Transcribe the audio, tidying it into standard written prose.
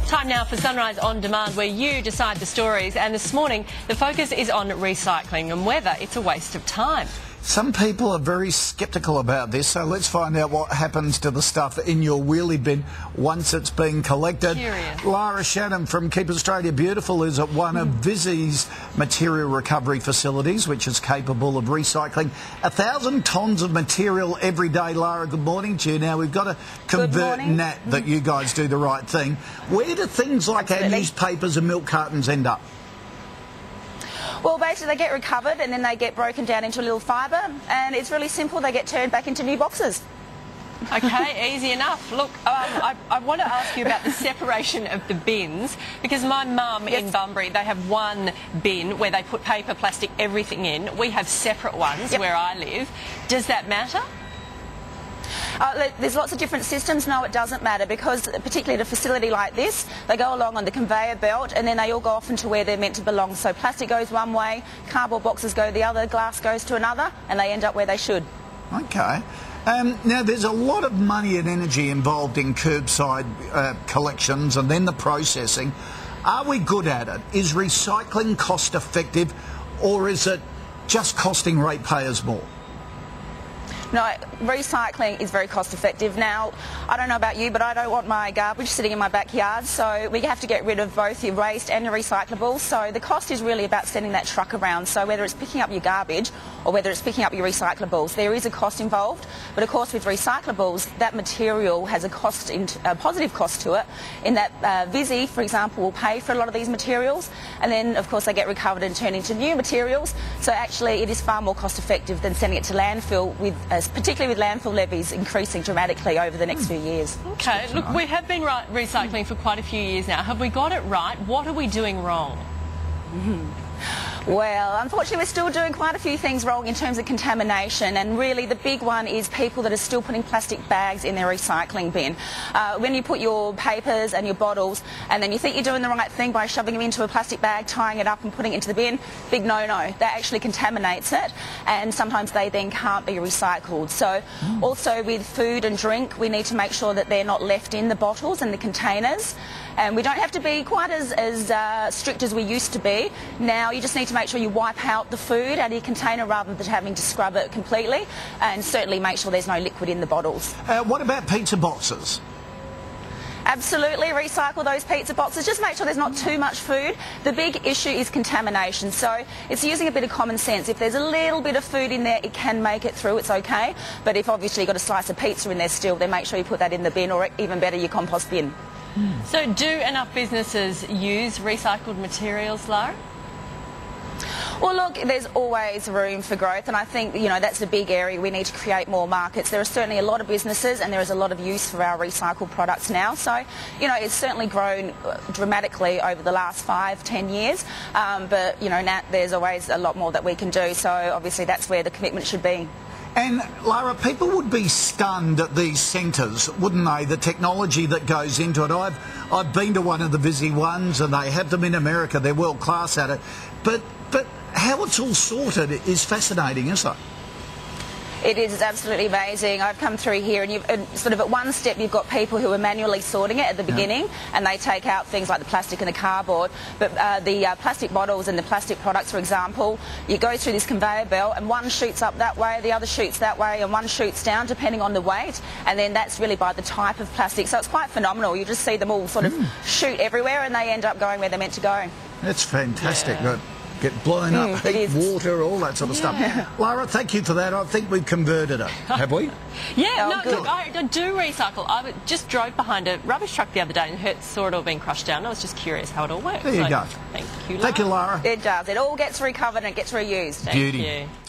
Time now for Sunrise On Demand, where you decide the stories. And this morning, the focus is on recycling and whether it's a waste of time. Some people are very sceptical about this, so let's find out what happens to the stuff in your wheelie bin once it's been collected. Curious. Lara Shannon from Keep Australia Beautiful is at one of Vizzy's material recovery facilities, which is capable of recycling 1,000 tonnes of material every day. Lara, good morning to you. Now, we've got to convert Nat that you guys do the right thing. Where do things like our newspapers and milk cartons end up? Well, basically they get recovered and then they get broken down into a little fibre, and it's really simple. They get turned back into new boxes. Okay, easy enough. Look, I want to ask you about the separation of the bins, because my mum in Bunbury, they have one bin where they put paper, plastic, everything in. We have separate ones where I live. Does that matter? There's lots of different systems. No, it doesn't matter, because particularly at a facility like this, they go along on the conveyor belt and then they all go off into where they're meant to belong. So plastic goes one way, cardboard boxes go the other, glass goes to another, and they end up where they should. Okay. Now, there's a lot of money and energy involved in curbside collections and then the processing. Are we good at it? Is recycling cost effective, or is it just costing ratepayers more? No, recycling is very cost effective. Now, I don't know about you, but I don't want my garbage sitting in my backyard, so we have to get rid of both your waste and your recyclables. So the cost is really about sending that truck around. So whether it's picking up your garbage or whether it's picking up your recyclables, there is a cost involved. But of course with recyclables, that material has a positive cost to it, in that Vizzy, for example, will pay for a lot of these materials, and then of course they get recovered and turned into new materials. So actually it is far more cost effective than sending it to landfill, particularly with landfill levies increasing dramatically over the next few years. Okay, look, we have been recycling for quite a few years now. Have we got it right? What are we doing wrong? Well, unfortunately, we're still doing quite a few things wrong in terms of contamination, and really the big one is people that are still putting plastic bags in their recycling bin. When you put your papers and your bottles and then you think you're doing the right thing by shoving them into a plastic bag, tying it up and putting it into the bin, big no-no. That actually contaminates it, and sometimes they then can't be recycled. So also with food and drink, we need to make sure that they're not left in the bottles and the containers. And we don't have to be quite as strict as we used to be. Now you just need to make sure you wipe out the food out of your container rather than having to scrub it completely, and certainly make sure there's no liquid in the bottles. What about pizza boxes? Absolutely, recycle those pizza boxes. Just make sure there's not too much food. The big issue is contamination, so it's using a bit of common sense. If there's a little bit of food in there, it can make it through, it's okay. But if obviously you've got a slice of pizza in there still, then make sure you put that in the bin, or even better, your compost bin. So do enough businesses use recycled materials, Lara? Well, look, there's always room for growth, and I think, you know, that's a big area. We need to create more markets. There are certainly a lot of businesses and there is a lot of use for our recycled products now. So, you know, it's certainly grown dramatically over the last 5-10 years. But, you know, Nat, there's always a lot more that we can do. So obviously that's where the commitment should be. And, Lara, people would be stunned at these centres, wouldn't they? The technology that goes into it. I've been to one of the Vizzy ones, and they have them in America. They're world class at it. But how it's all sorted is fascinating, isn't it? It is. It's absolutely amazing. I've come through here, and you've sort of at one step you've got people who are manually sorting it at the beginning, and they take out things like the plastic and the cardboard. But the plastic bottles and the plastic products, for example, you go through this conveyor belt, and one shoots up that way, the other shoots that way, and one shoots down, depending on the weight. And then that's really by the type of plastic. So it's quite phenomenal. You just see them all sort of shoot everywhere, and they end up going where they're meant to go. That's fantastic. Yeah. Get blown up, heat, water, all that sort of stuff. Lara, thank you for that. I think we've converted it. Have we? Yeah, look, I do recycle. I just drove behind a rubbish truck the other day and saw it all being crushed down. I was just curious how it all works. There you go. Thank you, Lara. Thank you, Lara. It does. It all gets recovered and it gets reused. Beauty. Thank you.